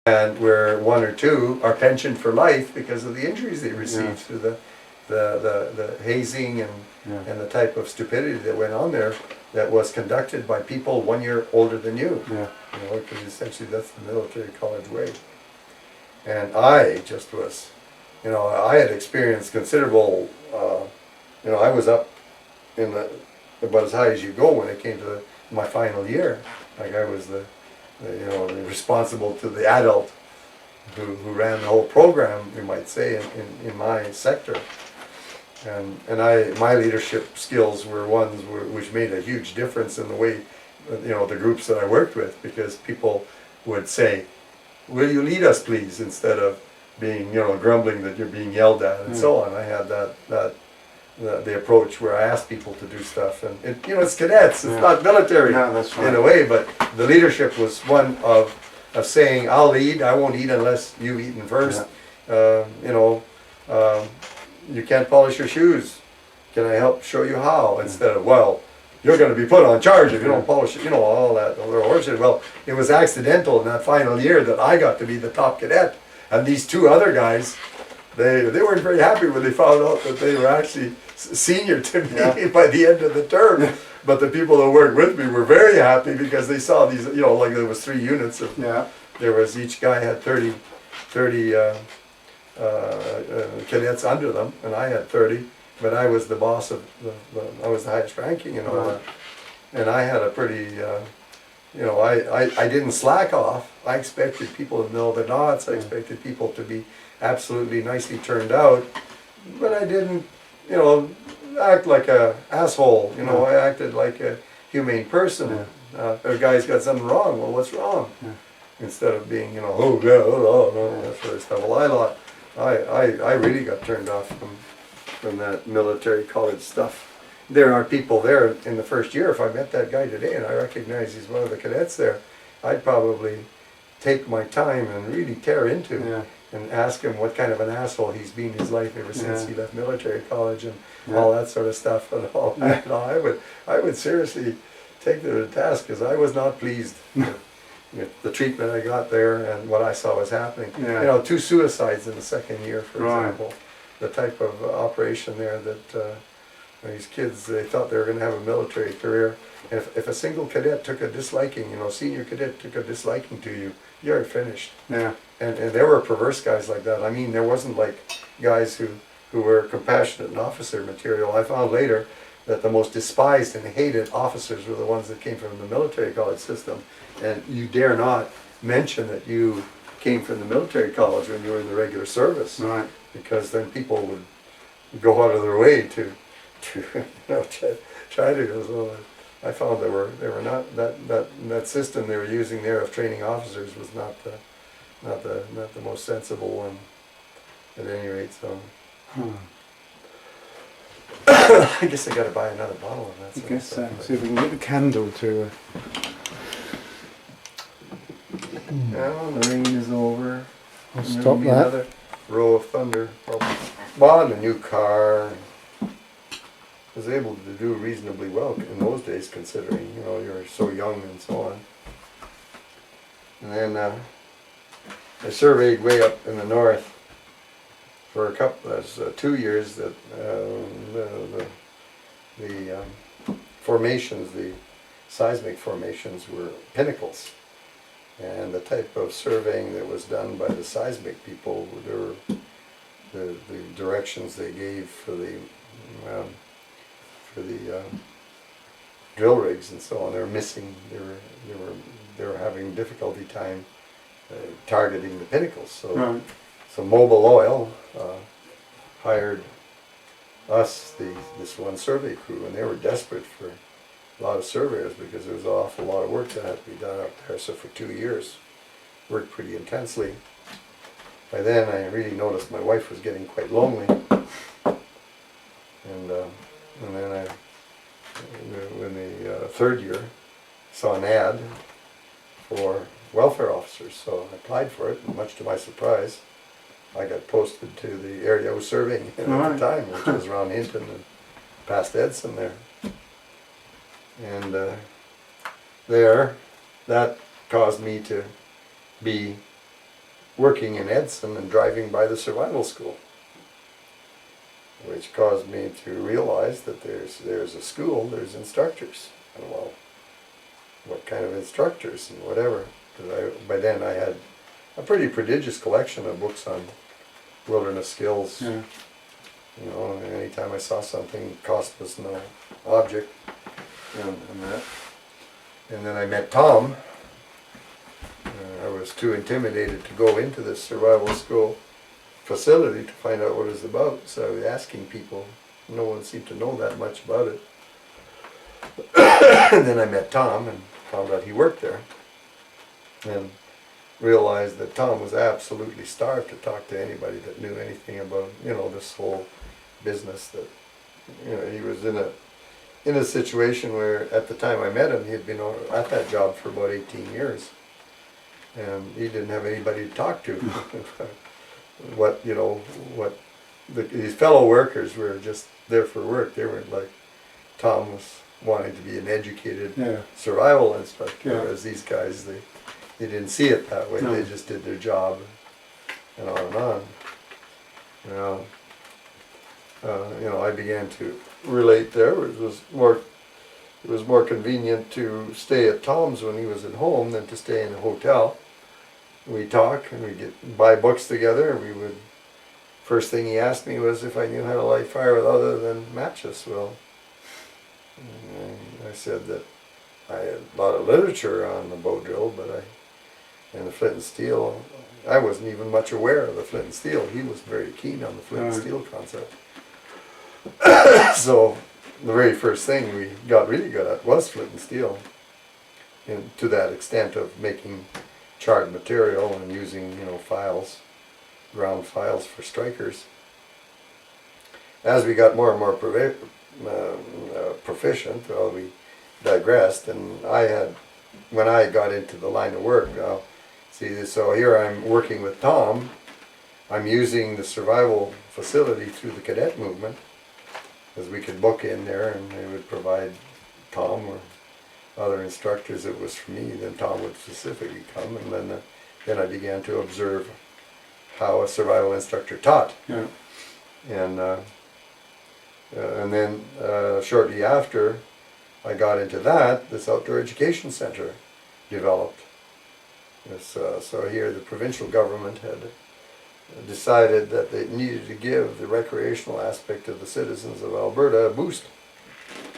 and where one or two are pensioned for life because of the injuries they received through the hazing and the type of stupidity that went on there that was conducted by people 1 year older than you. Yeah. You know, because essentially that's the military college way. And I just was, you know, I had experienced considerable, you know, I was up in about as high as you go when it came to my final year. Like I was you know, responsible to the adult who ran the whole program, you might say, in my sector. And my leadership skills were ones which made a huge difference in the way, you know, the groups that I worked with, because people would say, "Will you lead us, please?" instead of being, you know, grumbling that you're being yelled at and so on. I had the approach where I asked people to do stuff, and you know, it's cadets, it's not military that's right. in a way, but the leadership was one of saying, "I'll lead, I won't eat unless you've eaten first." You know, you can't polish your shoes. Can I help show you how? Instead of, well, you're going to be put on charge if you don't polish it, you know, all that other horseshit. Well, it was accidental in that final year that I got to be the top cadet, and these two other guys, they weren't very happy when they found out that they were actually senior to me by the end of the term. But the people that worked with me were very happy because they saw these, you know, like there was 3 units of, there was, each guy had 30 cadets under them, and I had 30, but I was the boss of I was the highest ranking and all that. And I had a pretty, you know, I didn't slack off. I expected people to know the knots. I expected people to be absolutely nicely turned out, but I didn't, you know, act like a asshole. You know, I acted like a humane person. If a guy's got something wrong, well, what's wrong? Instead of being, you know, that sort of stuff. Well, I really got turned off from that military college stuff. There are people there in the first year. If I met that guy today and I recognize he's one of the cadets there, I'd probably take my time and really tear into and ask him what kind of an asshole he's been his life ever since he left military college and all that sort of stuff. And all that. You know, I would seriously take them to task, because I was not pleased with the treatment I got there and what I saw was happening. You know, 2 suicides in the second year, for example. The type of operation there that these kids, they thought they were going to have a military career. And if a single cadet took a disliking, you know, senior cadet took a disliking to you, you're finished. And there were perverse guys like that. I mean, there wasn't like guys who were compassionate and officer material. I found later that the most despised and hated officers were the ones that came from the military college system. And you dare not mention that you came from the military college when you were in the regular service. Because then people would go out of their way to you know, try to go. So I found they were not that system they were using there of training officers was not the most sensible one at any rate. So I guess I got to buy another bottle of that. I guess so. See if we can get the candle to. Well, the rain is over. I'll stop that. Another row of thunder. Bought a new car. Was able to do reasonably well in those days, considering, you know, you're so young and so on. And then I surveyed way up in the north for a couple, that's 2 years, that the formations, the seismic formations were pinnacles. And the type of surveying that was done by the seismic people, there were the directions they gave for the drill rigs and so on. They were missing. They were having difficulty time targeting the pinnacles. So so Mobil Oil hired us, this one survey crew, and they were desperate for a lot of surveyors because there was an awful lot of work that had to be done up there. So for 2 years, worked pretty intensely. By then, I really noticed my wife was getting quite lonely, and then in the 3rd year, saw an ad for welfare officers. So I applied for it, and much to my surprise, I got posted to the area I was serving in at the time, which was around Hinton and past Edson there. And there, that caused me to be working in Edson and driving by the survival school, which caused me to realize that there's a school, there's instructors. And well, what kind of instructors and whatever. Because by then I had a pretty prodigious collection of books on wilderness skills. Yeah. You know, anytime I saw something, cost was no object. And that. And then I met Tom. I was too intimidated to go into this survival school facility to find out what it was about. So I was asking people. No one seemed to know that much about it. And then I met Tom and found out he worked there. And realized that Tom was absolutely starved to talk to anybody that knew anything about, you know, this whole business. That, you know, he was in a situation where at the time I met him, he had been at that job for about 18 years. And he didn't have anybody to talk to. His fellow workers were just there for work. They weren't like Tom was wanting to be an educated survival instructor, whereas these guys, they didn't see it that way. No. They just did their job, and on and on. I began to relate there. It was more convenient to stay at Tom's when he was at home than to stay in a hotel. We talk and we buy books together. First thing he asked me was if I knew how to light fire with other than matches. Well, I said that I had a lot of literature on the bow drill, and the flint and steel. I wasn't even much aware of the flint and steel. He was very keen on the flint and steel concept. So the very first thing we got really good at was flint and steel, and to that extent of making charred material and using, files, ground files for strikers. As we got more and more proficient, we digressed, and when I got into the line of work, so here I'm working with Tom. I'm using the survival facility through the cadet movement, because we could book in there and they would provide Tom or other instructors. It was for me. Then Tom would specifically come, and then I began to observe how a survival instructor taught. Yeah. And then shortly after I got into that, this outdoor education center developed. So here the provincial government had decided that they needed to give the recreational aspect of the citizens of Alberta a boost.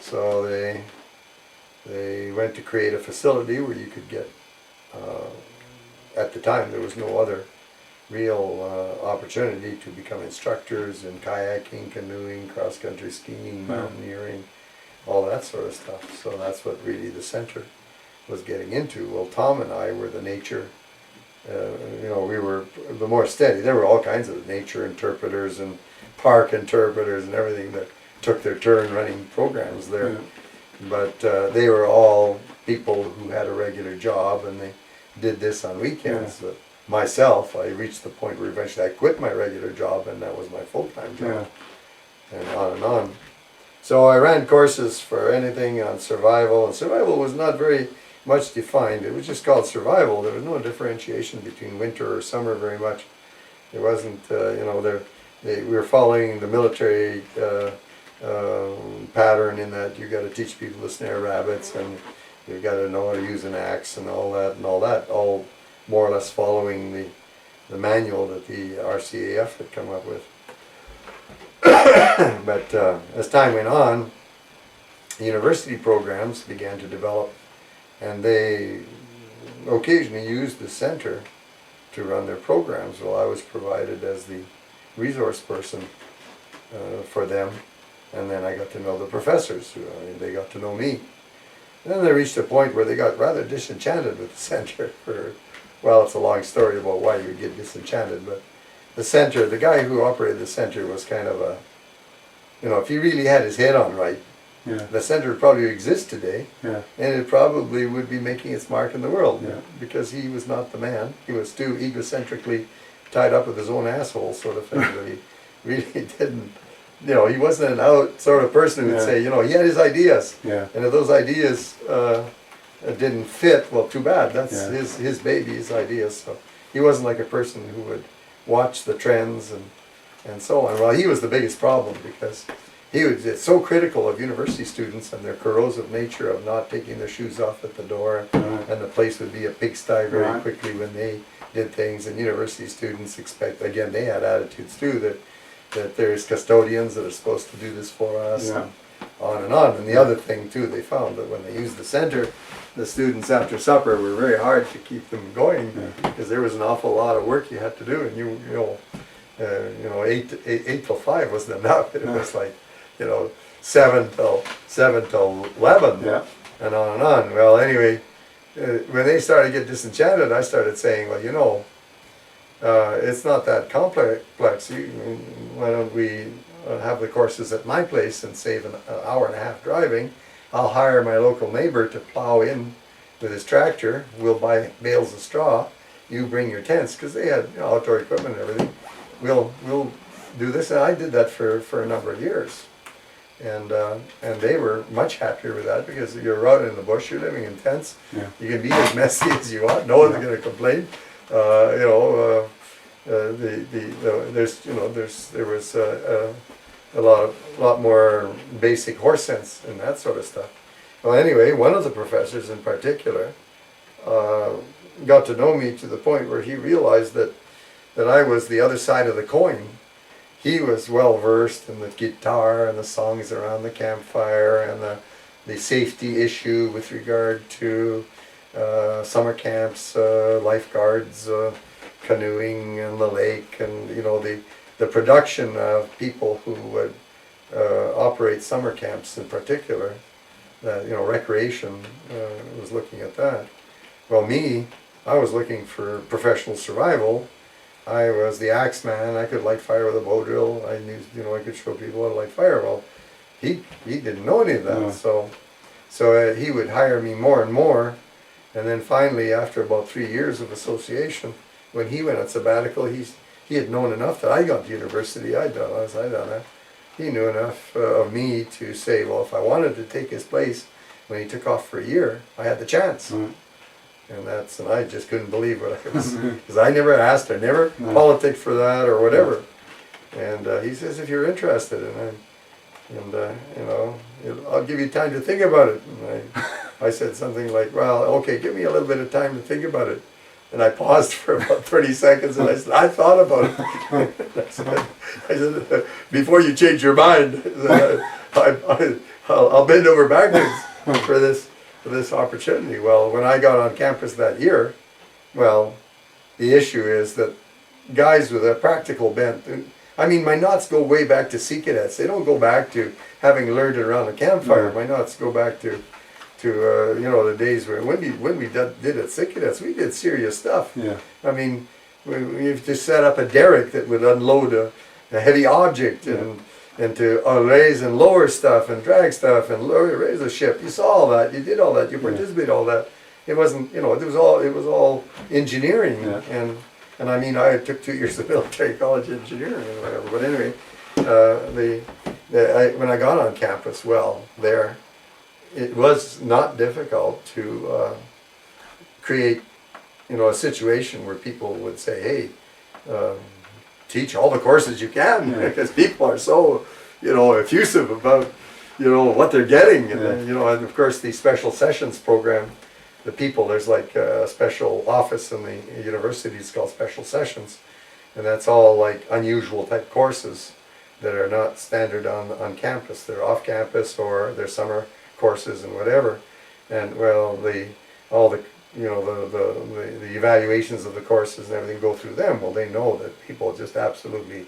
So they went to create a facility where you could get, at the time there was no other real opportunity to become instructors in kayaking, canoeing, cross-country skiing, mountaineering, all that sort of stuff. So that's what really the center was getting into. Well, Tom and I were the nature, we were the more steady. There were all kinds of nature interpreters and park interpreters and everything that took their turn running programs there. Yeah. But they were all people who had a regular job, and they did this on weekends. Yeah. Myself, I reached the point where eventually I quit my regular job, and that was my full-time job. Yeah. And on and on. So I ran courses for anything on survival, and survival was not very much defined. It was just called survival. There was no differentiation between winter or summer very much. It wasn't, we were following the military pattern in that you got to teach people to snare rabbits, and you got to know how to use an axe and all that, all more or less following the manual that the RCAF had come up with. But as time went on, the university programs began to develop, and they occasionally used the center to run their programs. Well, I was provided as the resource person for them, and then I got to know the professors. They got to know me. And then they reached a point where they got rather disenchanted with the center. Well, it's a long story about why you would get disenchanted, but the guy who operated the center was kind of a, if he really had his head on right, the center would probably exist today, and it probably would be making its mark in the world, because he was not the man. He was too egocentrically tied up with his own asshole sort of thing, but he really didn't, he wasn't an out sort of person who would say, he had his ideas, and if those ideas didn't fit, well, too bad. That's his baby, his ideas. So he wasn't like a person who would watch the trends and so on. Well, he was the biggest problem because he was so critical of university students and their corrosive nature of not taking their shoes off at the door, and the place would be a pigsty very quickly when they did things. And university students expect, again, they had attitudes too, that there's custodians that are supposed to do this for us, and on and on. And the other thing too, they found that when they used the center, the students after supper were very hard to keep them going because there was an awful lot of work you had to do, and you know, 8 till 5 wasn't enough. It was like, you know, 7 till 11, and on and on. Well, anyway, when they started to get disenchanted, I started saying, well, you know, it's not that complex. Why don't we have the courses at my place and save an hour and a half driving? I'll hire my local neighbor to plow in with his tractor. We'll buy bales of straw. You bring your tents, because they had, you know, outdoor equipment and everything. We'll do this, and I did that for a number of years, and they were much happier with that because you're out in the bush, you're living in tents. You can be as messy as you want. No one's going to complain. You know, there was a lot more basic horse sense and that sort of stuff. Well, anyway, one of the professors in particular got to know me to the point where he realized that I was the other side of the coin. He was well versed in the guitar and the songs around the campfire and the safety issue with regard to summer camps, lifeguards, canoeing in the lake, and you know, the production of people who would operate summer camps in particular. You know, recreation was looking at that. Well, I was looking for professional survival. I was the axe man. I could light fire with a bow drill. I knew, you know, I could show people how to light fire. Well, he didn't know any of that, so he would hire me more and more, and then finally, after about 3 years of association, when he went on sabbatical, he had known enough that I got to university. I'd done that. He knew enough of me to say, well, if I wanted to take his place when he took off for a year, I had the chance. And I just couldn't believe what I was, because I never asked, I never politicked for that or whatever. And he says, if you're interested, you know, I'll give you time to think about it. And I said something like, well, okay, give me a little bit of time to think about it. And I paused for about 30 seconds, and I said, I thought about it. I said, before you change your mind, I'll bend over backwards for this opportunity. Well, when I got on campus that year, well, the issue is that guys with a practical bent, I mean, my knots go way back to sea cadets. They don't go back to having learned it around a campfire. My knots go back to you know, the days when we did it sea cadets, we did serious stuff. I mean, we just set up a derrick that would unload a heavy object and to raise and lower stuff and drag stuff and raise a ship. You saw all that. You did all that. You participated all that. It wasn't, you know, it was all engineering. And I mean, I took 2 years of military college engineering and whatever. But anyway, when I got on campus, well, there, it was not difficult to create, you know, a situation where people would say, hey, teach all the courses you can, because people are so, you know, effusive about, you know, what they're getting. And, you know, and of course the special sessions program, the people, there's like a special office in the universities called special sessions, and that's all like unusual type courses that are not standard on campus. They're off campus or they're summer courses and whatever. And well, all the you know, the evaluations of the courses and everything go through them. Well, they know that people just absolutely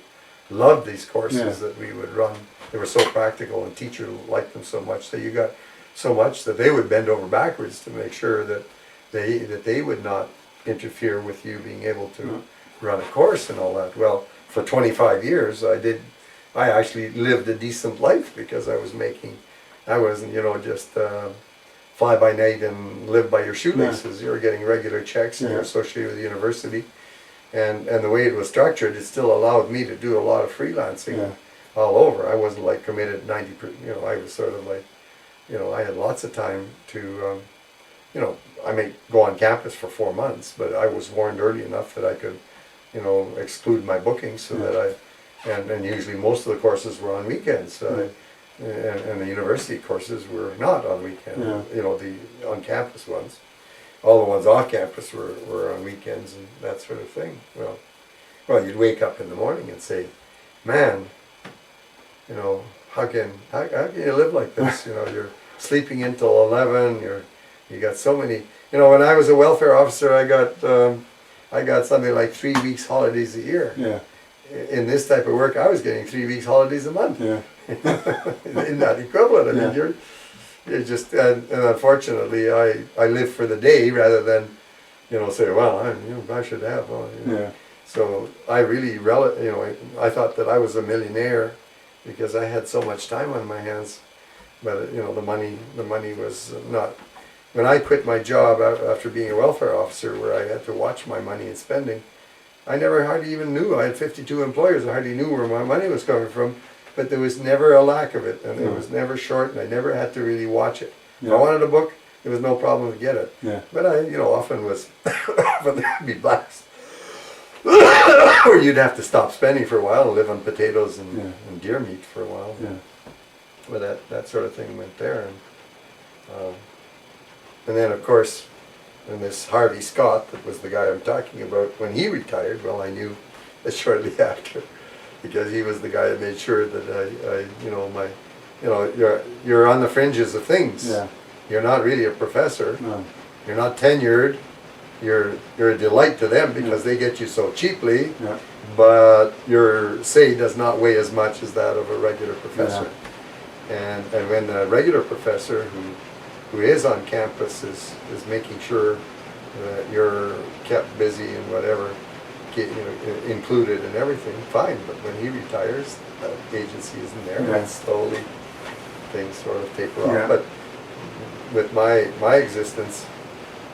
loved these courses that we would run. They were so practical, and teachers liked them so much that you got so much that they would bend over backwards to make sure that they would not interfere with you being able to run a course and all that. Well, for 25 years I actually lived a decent life, because I wasn't, you know, just fly by night and live by your shoelaces. You're getting regular checks, and you're associated with the university. And the way it was structured, it still allowed me to do a lot of freelancing all over. I wasn't like committed 90%, you know, I was sort of like, you know, I had lots of time to you know, I may go on campus for 4 months, but I was warned early enough that I could, you know, exclude my bookings so that and usually most of the courses were on weekends. And the university courses were not on weekends, you know, the on-campus ones. All the ones off campus were on weekends and that sort of thing. Well, you'd wake up in the morning and say, man, you know, how can you live like this? You know, you're sleeping until 11, you got so many, you know, when I was a welfare officer, I got something like 3 weeks holidays a year. Yeah. In this type of work, I was getting 3 weeks holidays a month. Yeah. In that equivalent, I mean, you're just, and unfortunately, I live for the day rather than, you know, say, well, I should have. Well, you know. Yeah. So I really, you know, I thought that I was a millionaire because I had so much time on my hands. But you know, the money was not. When I quit my job after being a welfare officer, where I had to watch my money and spending, I never hardly even knew. I had 52 employers. I hardly knew where my money was coming from. But there was never a lack of it, and it was never short, and I never had to really watch it. If I wanted a book, there was no problem to get it. Yeah. But I, you know, often there'd be blacks where you'd have to stop spending for a while and live on potatoes and deer meat for a while. Yeah. Well, that sort of thing went there, and then of course, and this Harvey Scott, that was the guy I'm talking about, when he retired, well, I knew that shortly after, because he was the guy that made sure that you're on the fringes of things. Yeah. You're not really a professor. No. You're not tenured. You're a delight to them because they get you so cheaply. Yeah. But your say does not weigh as much as that of a regular professor. And when the regular professor who is on campus is making sure that you're kept busy and whatever, included in everything, fine. But when he retires, the agency isn't there, and slowly things sort of taper off. But with my existence,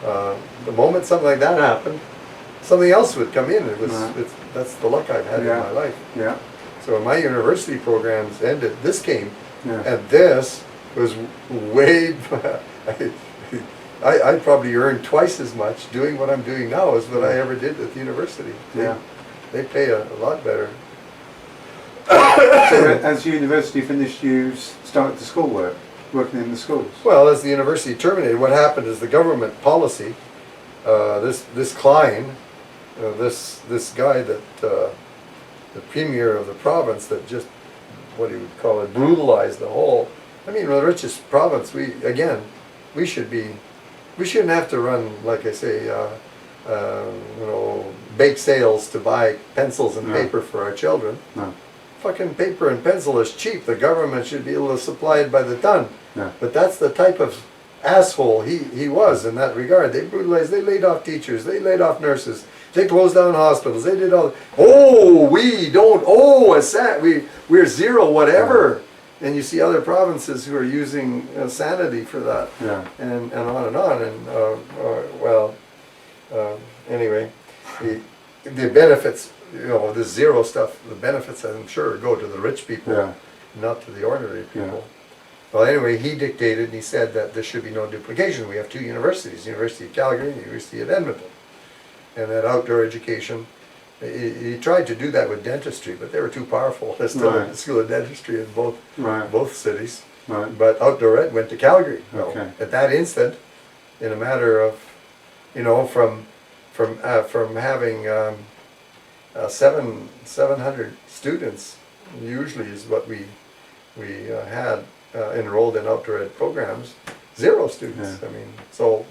the moment something like that happened, something else would come in. That's the luck I've had in my life. Yeah. So when my university programs ended, this came, Yeah. and this was way. I probably earned twice as much doing what I'm doing now as what I ever did at the university. They pay a lot better. So as university finished, you started the schoolwork, working in the schools? Well, as the university terminated, what happened is the government policy, this Klein, this guy that, the premier of the province that just, what he would call it, brutalized the whole, I mean, the richest province, we shouldn't have to run, like I say, bake sales to buy pencils and paper for our children. No. Fucking paper and pencil is cheap. The government should be able to supply it by the ton. Yeah. But that's the type of asshole he was in that regard. They brutalized, they laid off teachers, they laid off nurses, they closed down hospitals, they did all, we're zero whatever. And you see other provinces who are using sanity for that. Yeah. And on and on. And anyway, the benefits, the zero stuff, the benefits, I'm sure, go to the rich people, not to the ordinary people. Well, anyway, he dictated and he said that there should be no duplication. We have two universities, the University of Calgary and the University of Edmonton. And that outdoor education, he tried to do that with dentistry, but they were too powerful. There's still a school of dentistry in both cities. Right. But outdoor ed went to Calgary. Okay. Well, at that instant, in a matter of, from having 700 students, usually is what we had enrolled in outdoor ed programs, 0 students. Yeah. I mean, so